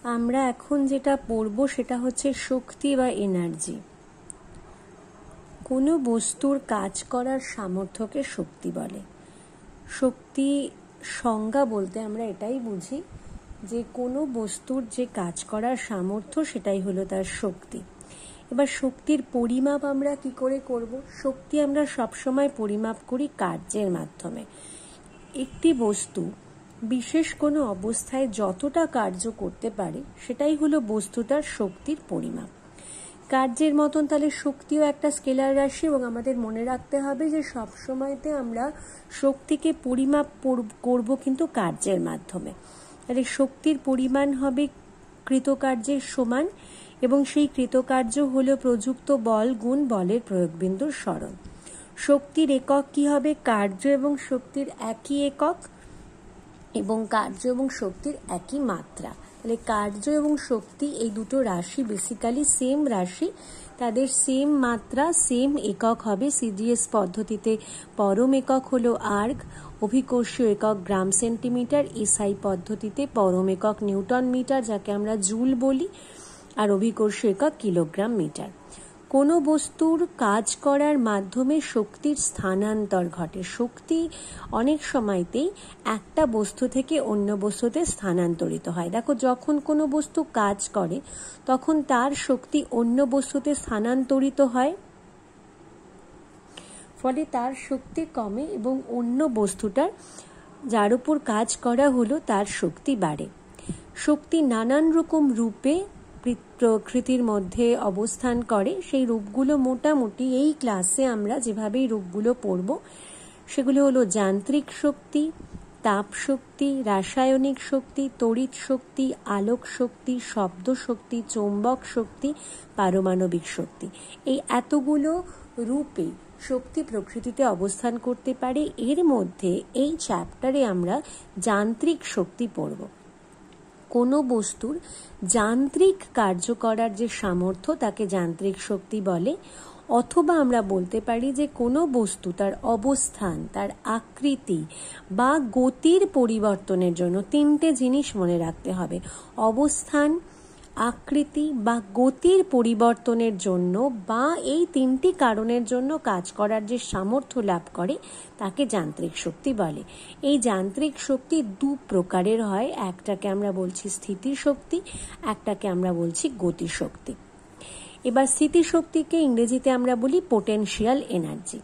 আমরা এখন যেটা পড়ব সেটা হচ্ছে শক্তি বা এনার্জি। কোনো বস্তুর কাজ করার সামর্থ্যকে শক্তি বলে। শক্তি সংজ্ঞা বলতে আমরা এটাই বুঝি যে কোনো বস্তুর যে কাজ করার সামর্থ্য সেটাই হলো তার শক্তি। এবার শক্তির পরিমাপ আমরা কি করে করব? শক্তি আমরা সবসময় পরিমাপ করি কার্যের মাধ্যমে। একটি বস্তু বিশেষ কোনো অবস্থায় যতটা কার্য করতে পারে সেটাই হলো বস্তুটার শক্তির পরিমাপ। কার্যের মতন তাহলে শক্তিও একটা স্কেলার রাশি, এবং আমাদের মনে রাখতে হবে যে সবসময়তে আমরা শক্তিকে পরিমাপ করব কিন্তু কার্যের মাধ্যমে। তাহলে শক্তির পরিমাণ হবে কৃতকার্যের সমান, এবং সেই কৃতকার্য হলো প্রযুক্ত বল গুণ বলের প্রয়োগবিন্দুর সরণ। শক্তির একক কি হবে? কার্য এবং শক্তির একই একক এবং কার্য এবং শক্তির একই মাত্রা। তাহলে কার্য এবং শক্তি এই দুটো রাশি বেসিক্যালি সেম রাশি, তাদের সেম মাত্রা সেম একক হবে। সিজিএস পদ্ধতিতে পরম একক হলো আর্গ, অভিকর্ষীয় একক গ্রাম সেন্টিমিটার, এসআই পদ্ধতিতে পরম একক নিউটন মিটার যাকে আমরা জুল বলি, আর অভিকর্ষীয় একক কিলোগ্রাম মিটার। কোনো বস্তুর কাজ করার মাধ্যমে শক্তির স্থানান্তর ঘটে। শক্তি অনেক সময়তেই একটা বস্তু থেকে অন্য বস্তুতে স্থানান্তরিত হয়। দেখো, যখন কোনো বস্তু কাজ করে তখন তার শক্তি অন্য বস্তুতে স্থানান্তরিত হয়, ফলে তার শক্তি কমে এবং অন্য বস্তুটার যার উপর কাজ করা হলো তার শক্তি বাড়ে। শক্তি নানান রকম রূপে প্রকৃতির মধ্যে অবস্থান করে। সেই রূপগুলো মোটামুটি এই ক্লাসে আমরা যেভাবেই রূপগুলো পড়ব সেগুলো হলো যান্ত্রিক শক্তি, তাপ শক্তি, রাসায়নিক শক্তি, তড়িৎ শক্তি, আলোক শক্তি, শব্দ শক্তি, চৌম্বক শক্তি, পারমাণবিক শক্তি। এই এতগুলো রূপে শক্তি প্রকৃতিতে অবস্থান করতে পারে। এর মধ্যে এই চ্যাপ্টারে আমরা যান্ত্রিক শক্তি পড়ব। কোনো বস্তুর যান্ত্রিক কার্য করার যে সামর্থ্য তাকে যান্ত্রিক শক্তি বলে। অথবা আমরা বলতে পারি যে কোনো বস্তু তার অবস্থান, তার আকৃতি বা গতির পরিবর্তনের জন্য তিনটে জিনিস মনে রাখতে হবে: অবস্থান, আকৃতি বা গতির পরিবর্তনের জন্য, বা এই তিনটি কারণের জন্য কাজ করার যে সামর্থ্য লাভ করে তাকে যান্ত্রিক শক্তি বলে। এই যান্ত্রিক শক্তি দু প্রকারের হয়, একটাকে আমরা বলছি স্থিতিশক্তি, একটাকে আমরা বলছি গতিশক্তি। এবার স্থিতিশক্তিকে ইংরেজিতে আমরা বলি পোটেনশিয়াল এনার্জি।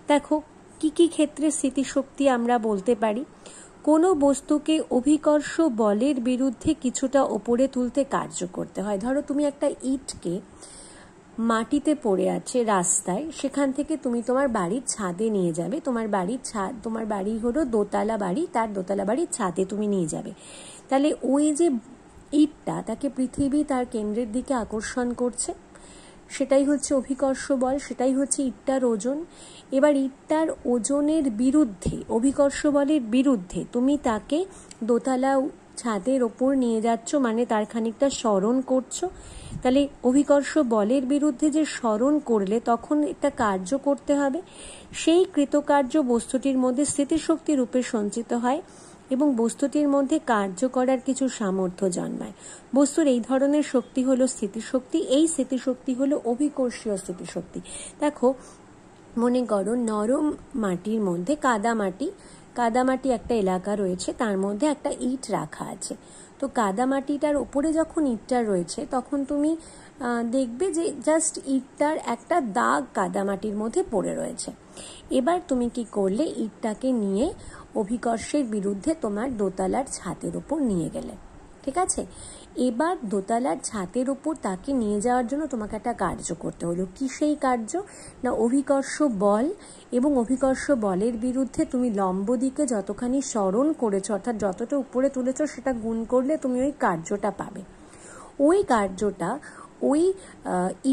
দেখো, কি কি ক্ষেত্রে স্থিতিশক্তি আমরা বলতে পারি? কোনো বস্তুকে অভিকর্ষ বলের বিরুদ্ধে কিছুটা ওপরে তুলতে কার্য করতে হয়। ধরো, তুমি একটা ইটকে মাটিতে পড়ে আছে রাস্তায়, সেখান থেকে তুমি তোমার বাড়ির ছাদে নিয়ে যাবে। তোমার বাড়ি হলো দোতলা বাড়ি, তার দোতলা বাড়ির ছাদে তুমি নিয়ে যাবে। তাহলে ওই যে ইটটা, তাকে পৃথিবী তার কেন্দ্রের দিকে আকর্ষণ করছে, সেটাই হচ্ছে অভিকর্ষ বল, সেটাই হচ্ছে ইটটার ওজন। এবার ইটটার ওজনের বিরুদ্ধে, অভিকর্ষ বলের বিরুদ্ধে তুমি তাকে দোতলা ছাদের ওপর নিয়ে যাচ্ছ, মানে তার খানিকটা সরণ করছো। তাহলে অভিকর্ষ বলের বিরুদ্ধে যে সরণ করলে তখন একটা কার্য করতে হবে, সেই কৃতকার্য বস্তুটির মধ্যে স্থিতিশক্তি রূপে সঞ্চিত হয় এবং বস্তুটির মধ্যে কার্য করার কিছু সামর্থ্য জন্মায়। বস্তুর এই ধরনের শক্তি হলো স্থিতিশক্তি। এই স্থিতিশক্তি হলো অভিকর্ষীয় স্থিতিশক্তি। দেখো, মনে করো নরম মাটির মধ্যে কাদামাটি একটা এলাকা রয়েছে, তার মধ্যে একটা ইট রাখা আছে। তো কাদামাটিটার উপরে যখন ইটটা রয়েছে তখন তুমি দেখবে যে জাস্ট ইটটার একটা দাগ কাদামাটির মধ্যে পড়ে রয়েছে। এবার তুমি কি করলে? ইটটাকে নিয়ে অভিকর্ষের বিরুদ্ধে তোমার দোতলার ছাদের উপর নিয়ে গেলে, ঠিক আছে? এবার দোতলার ছাদের উপর তাকে নিয়ে যাওয়ার জন্য তোমাকে একটা কার্য করতে হলো। কি সেই কার্য? না, অভিকর্ষ বল, এবং অভিকর্ষ বলের বিরুদ্ধে তুমি লম্ব দিকে যতখানি সরণ করেছো, অর্থাৎ যতটা উপরে তুলেছো, সেটা গুণ করলে তুমি ওই কার্যটা পাবে। ওই কার্যটা ওই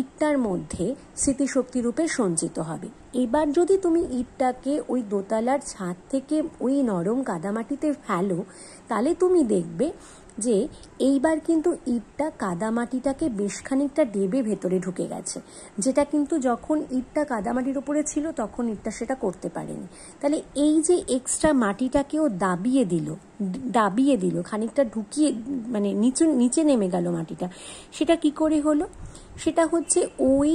ইটটার মধ্যে স্মৃতিশক্তি রূপে সঞ্চিত হবে। এবার যদি তুমি ইটটাকে ওই দোতলার ছাদ থেকে ওই নরম কাদামাটিতে ফেলো, তাহলে তুমি দেখবে যে এইবার কিন্তু ইটটা কাদামাটিটাকে বেশ খানিকটা ডেবে ভেতরে ঢুকে গেছে, যেটা কিন্তু যখন ইটটা কাদামাটির উপরে ছিল তখন ইটটা সেটা করতে পারেনি। তাহলে এই যে এক্সট্রা মাটিটাকেও দাবিয়ে দিল খানিকটা ঢুকিয়ে, মানে নিচে নেমে গেল মাটিটা। সেটা কি করে হলো? সেটা হচ্ছে ওই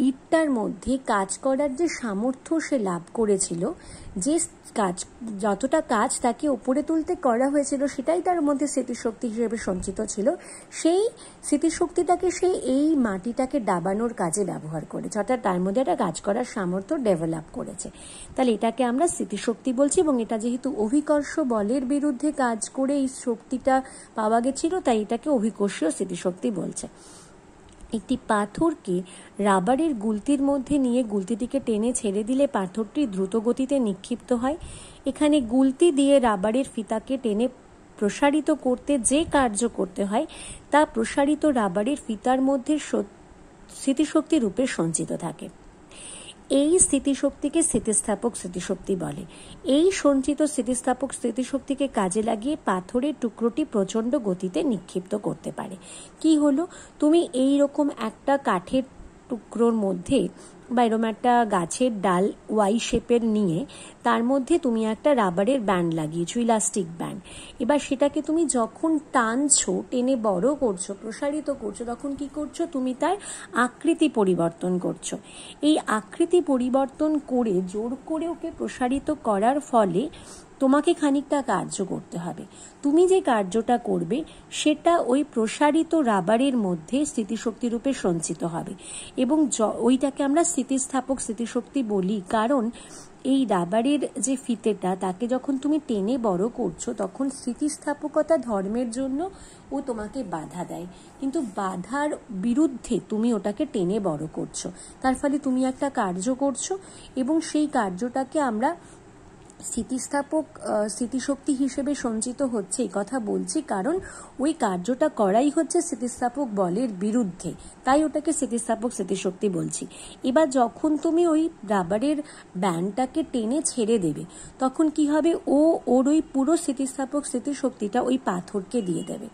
ইটটার মধ্যে কাজ করার যে সামর্থ্য সে লাভ করেছিল, যে যতটা কাজ তাকে উপরে তুলতে করা হয়েছিল সেটাই তার মধ্যে স্মৃতিশক্তি হিসেবে সঞ্চিত ছিল। সেই স্মৃতিশক্তিটাকে সে এই মাটিটাকে দাবানোর কাজে ব্যবহার করেছে, অর্থাৎ তার মধ্যে একটা কাজ করার সামর্থ্য ডেভেলপ করেছে। তাহলে এটাকে আমরা স্মৃতিশক্তি বলছি, এবং এটা যেহেতু অভিকর্ষ বলের বিরুদ্ধে কাজ করে এই শক্তিটা পাওয়া গেছিল, তাই এটাকে অভিকর্ষীয় স্মৃতিশক্তি বলছে। একটি পাথরকে রাবারের গুলতির মধ্যে নিয়ে গুলতিটিকে টেনে ছেড়ে দিলে পাথরটি দ্রুত গতিতে নিক্ষিপ্ত হয়। এখানে গুলতি দিয়ে রাবারের ফিতাকে টেনে প্রসারিত করতে যে কার্য করতে হয় তা প্রসারিত রাবারের ফিতার মধ্যে স্মৃতিশক্তি রূপে সঞ্চিত থাকে। এই স্থিতিশক্তিকে স্থিতিস্থাপক স্মৃতিশক্তি বলে। এই সঞ্চিত স্থিতিস্থাপক স্মৃতিশক্তিকে কাজে লাগিয়ে পাথরের টুকরোটি প্রচণ্ড গতিতে নিক্ষিপ্ত করতে পারে। কি হলো, তুমি এই রকম একটা কাঠের টুকরোর মধ্যে বা এরকম একটা গাছের ডাল ওয়াই শেপের নিয়ে তার মধ্যে তুমি একটা রাবারের ব্যান্ড লাগিয়েছো, ইলাস্টিক ব্যান্ড। এবার সেটাকে তুমি যখন টানছো, টেনে বড় করছো, প্রসারিত করছো, তখন কি করছো? তুমি তার আকৃতি পরিবর্তন করছো। এই আকৃতি পরিবর্তন করে জোর করে ওকে প্রসারিত করার ফলে তোমাকে খানিকটা কার্য করতে হবে। তুমি যে কার্যটা করবে সেটা ওই প্রসারিত রাবারের মধ্যে স্মৃতিশক্তি রূপে সঞ্চিত হবে, এবং ওইটাকে আমরা স্থিতিস্থাপক স্মৃতিশক্তি বলি। কারণ এই রাবারের যে ফিতেটা, তাকে যখন তুমি টেনে বড় করছো তখন স্থিতিস্থাপকতা ধর্মের জন্য ও তোমাকে বাধা দেয়, কিন্তু বাধার বিরুদ্ধে তুমি ওটাকে টেনে বড় করছো। তার ফলে তুমি একটা কার্য করছো, এবং সেই কার্যটাকে আমরা স্থিতিস্থাপক স্মৃতিশক্তি হিসেবে সঞ্চিত হচ্ছে এই কথা বলছি, কারণ ওই কার্যটা করাই হচ্ছে স্থিতিস্থাপক বলের বিরুদ্ধে, তাই ওটাকে স্থিতিস্থাপক স্মৃতিশক্তি বলছি। এবার যখন তুমি ওই রাবারের ব্যান্ডটাকে টেনে ছেড়ে দেবে তখন কি হবে, ওর ওই পুরো স্থিতিস্থাপক স্মৃতিশক্তিটা ওই পাথরকে দিয়ে দেবে।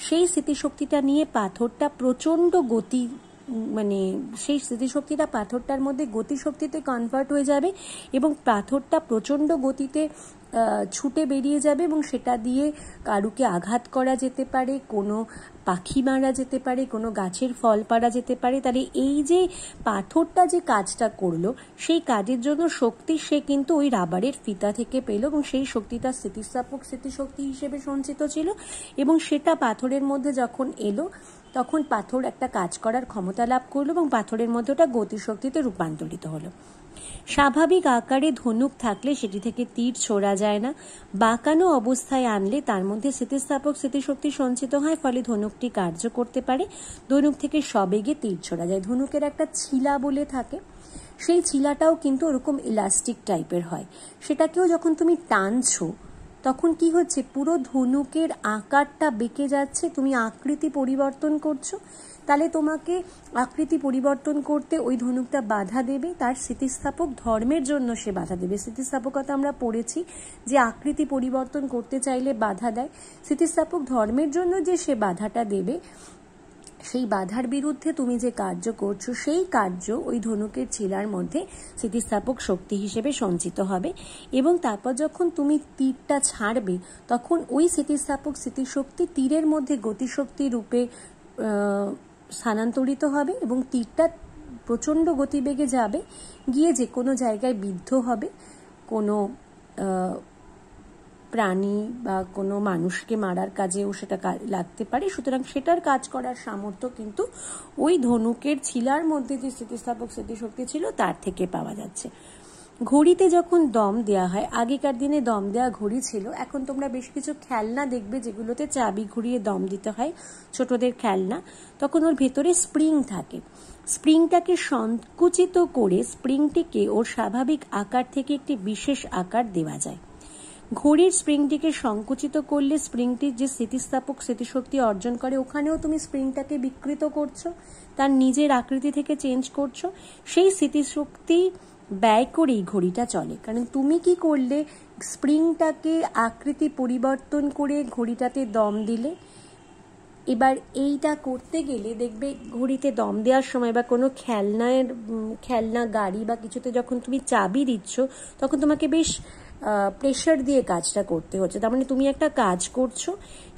সেই স্মৃতিশক্তিটা নিয়ে পাথরটা প্রচণ্ড গতি, মানে সেই স্মৃতিশক্তিটা পাথরটার মধ্যে গতিশক্তিতে কনভার্ট হয়ে যাবে, এবং পাথরটা প্রচণ্ড গতিতে ছুটে বেরিয়ে যাবে, এবং সেটা দিয়ে কারুকে আঘাত করা যেতে পারে, কোনো পাখি মারা যেতে পারে, কোনো গাছের ফল পাড়া যেতে পারে। তাহলে এই যে পাথরটা যে কাজটা করলো, সেই কাজের জন্য শক্তি সে কিন্তু ওই রাবারের ফিতা থেকে পেল, এবং সেই শক্তিটা স্থিতিস্থাপক স্মৃতিশক্তি হিসেবে সঞ্চিত ছিল, এবং সেটা পাথরের মধ্যে যখন এলো তখন পাথর একটা কাজ করার ক্ষমতা লাভ করলো, এবং পাথরের মধ্যে ওটা গতিশক্তিতে রূপান্তরিত হলো। স্বাভাবিক আকারে ধনুক থাকলে সেটি থেকে তীর ছোড়া যায় না, বাঁকানো অবস্থায় আনলে তার মধ্যে স্থিতিস্থাপক স্মৃতিশক্তি সঞ্চিত হয়, ফলে ধনুকটি কার্য করতে পারে। ধনুক থেকে সবেগে তীর ছোড়া যায়। ধনুকের একটা ছিলা বলে থাকে, সেই ছিলাটাও কিন্তু ওরকম ইলাস্টিক টাইপের হয়। সেটাকেও যখন তুমি টানছো তখন কি হচ্ছে, পুরো ধনুকের আকারটা বেঁকে যাচ্ছে, তুমি আকৃতি পরিবর্তন করছো। তাহলে তোমাকে আকৃতি পরিবর্তন করতে ওই ধনুকটা বাধা দেবে, তার স্থিতিস্থাপক ধর্মের জন্য সে বাধা দেবে। স্থিতিস্থাপকতা আমরা পড়েছি যে আকৃতি পরিবর্তন করতে চাইলে বাধা দেয়। স্থিতিস্থাপক ধর্মের জন্য যে সে বাধাটা দেবে, সেই বাধার বিরুদ্ধে তুমি যে কার্য করছো সেই কার্য ওই ধনুকের ছিলার মধ্যে স্থিতিস্থাপক শক্তি হিসেবে সঞ্চিত হবে, এবং তারপর যখন তুমি তীরটা ছাড়বে তখন ওই স্থিতিস্থাপক স্মৃতিশক্তি তীরের মধ্যে গতিশক্তি রূপে স্থানান্তরিত হবে, এবং তীরটা প্রচণ্ড গতিবেগে যাবে, গিয়ে যে কোনো জায়গায় বিদ্ধ হবে, কোনো প্রাণী বা কোনো মানুষকে মারার কাজেও সেটা লাগতে পারে। সুতরাং সেটার কাজ করার সামর্থ্য কিন্তু ওই ধনুকের ছিলার মধ্যে যে স্থিতিস্থাপক স্মৃতিশক্তি ছিল তার থেকে পাওয়া যাচ্ছে। ঘড়িতে যখন দম দেওয়া হয়, আগেকার দিনে দম দেওয়া ঘড়ি ছিল, এখন তোমরা বেশ কিছু খেলনা দেখবে যেগুলোতে চাবি ঘুরিয়ে দম দিতে হয়, ছোটদের খেলনা, তখন ওর ভেতরে স্প্রিং থাকে। স্প্রিংটাকে সংকুচিত করে স্প্রিংটিকে ওর স্বাভাবিক আকার থেকে একটি বিশেষ আকার দেওয়া যায়। ঘড়ির স্প্রিংটিকে সংকুচিত করলে স্প্রিংটির যে স্থিতিস্থাপক স্মৃতিশক্তি অর্জন করে, ওখানেও তুমি স্প্রিংটাকে বিকৃত করছো, তার নিজের আকৃতি থেকে চেঞ্জ করছো। সেই স্মৃতিশক্তি ব্যয় করেই ঘড়িটা চলে। কারণ তুমি কি করলে, স্প্রিংটাকে আকৃতি পরিবর্তন করে ঘড়িটাতে দম দিলে। এবার এইটা করতে গেলে দেখবে ঘড়িতে দম দেওয়ার সময় বা কোনো খেলনা গাড়ি বা কিছুতে যখন তুমি চাবি দিচ্ছ, তখন তোমাকে বেশ প্রেশার দিয়ে কাজটা করতে হচ্ছে। তার মানে তুমি একটা কাজ করছো,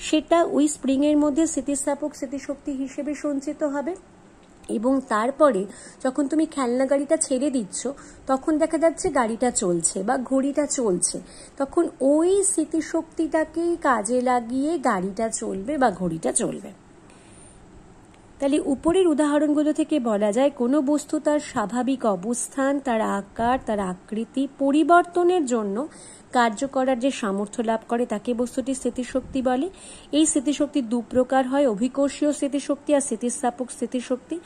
সেটা ওই স্প্রিংয়ের মধ্যে স্থিতিস্থাপক স্মৃতিশক্তি হিসেবে সঞ্চিত হবে। এবং তারপরে যখন তুমি খেলনা গাড়িটা ছেড়ে দিচ্ছ, তখন দেখা যাচ্ছে গাড়িটা চলছে বা ঘড়িটা চলছে, তখন ওই স্মৃতিশক্তিটাকেই কাজে লাগিয়ে গাড়িটা চলবে বা ঘড়িটা চলবে। তাহলে উপরের উদাহরণগুলো থেকে বলা যায় কোনো বস্তু তার স্বাভাবিক অবস্থান, তার আকার, তার আকৃতি পরিবর্তনের জন্য কার্য করার যে সামর্থ্য লাভ করে তাকে বস্তুটি স্মৃতিশক্তি বলে। এই স্মৃতিশক্তি দু প্রকার হয়, অভিকর্ষীয় স্মৃতিশক্তি আর স্থিতিস্থাপক স্মৃতিশক্তি।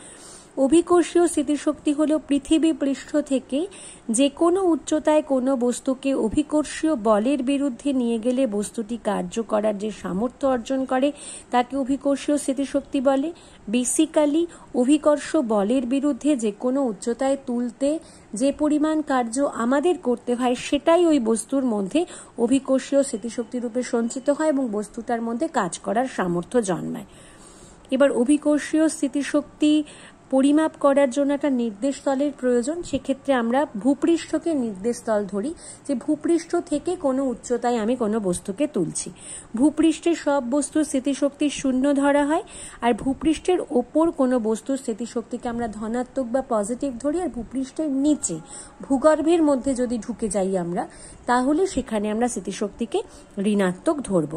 অভিকর্ষীয় স্মৃতিশক্তি হলো পৃথিবী পৃষ্ঠ থেকে যে কোনো উচ্চতায় কোনো বস্তুকে অভিকর্ষীয় বলের বিরুদ্ধে নিয়ে গেলে বস্তুটি কার্য করার যে সামর্থ্য অর্জন করে তাকে অভিকর্ষীয় স্মৃতিশক্তি বলে। বেসিক্যালি অভিকর্ষ বলের বিরুদ্ধে যে কোনো উচ্চতায় তুলতে যে পরিমাণ কার্য আমাদের করতে হয় সেটাই ওই বস্তুর মধ্যে অভিকর্ষীয় স্মৃতিশক্তি রূপে সঞ্চিত হয় এবং বস্তুটার মধ্যে কাজ করার সামর্থ্য জন্মায়। এবার অভিকর্ষীয় স্মৃতিশক্তি পরিমাপ করার জন্য একটা নির্দেশ তলের প্রয়োজন। সেক্ষেত্রে আমরা ভূপৃষ্ঠকে নির্দেশ তল ধরি, যে ভূপৃষ্ঠ থেকে কোনো উচ্চতায় আমি কোনো বস্তুকে তুলছি। ভূপৃষ্ঠে সব বস্তুর স্মৃতিশক্তি 0 ধরা হয়, আর ভূপৃষ্ঠের ওপর কোনো বস্তুর স্মৃতিশক্তিকে আমরা ধনাত্মক বা পজিটিভ ধরি। আর ভূপৃষ্ঠের নিচে ভূগর্ভের মধ্যে যদি ঢুকে যাই আমরা, তাহলে সেখানে আমরা স্মৃতিশক্তিকে ঋণাত্মক ধরব।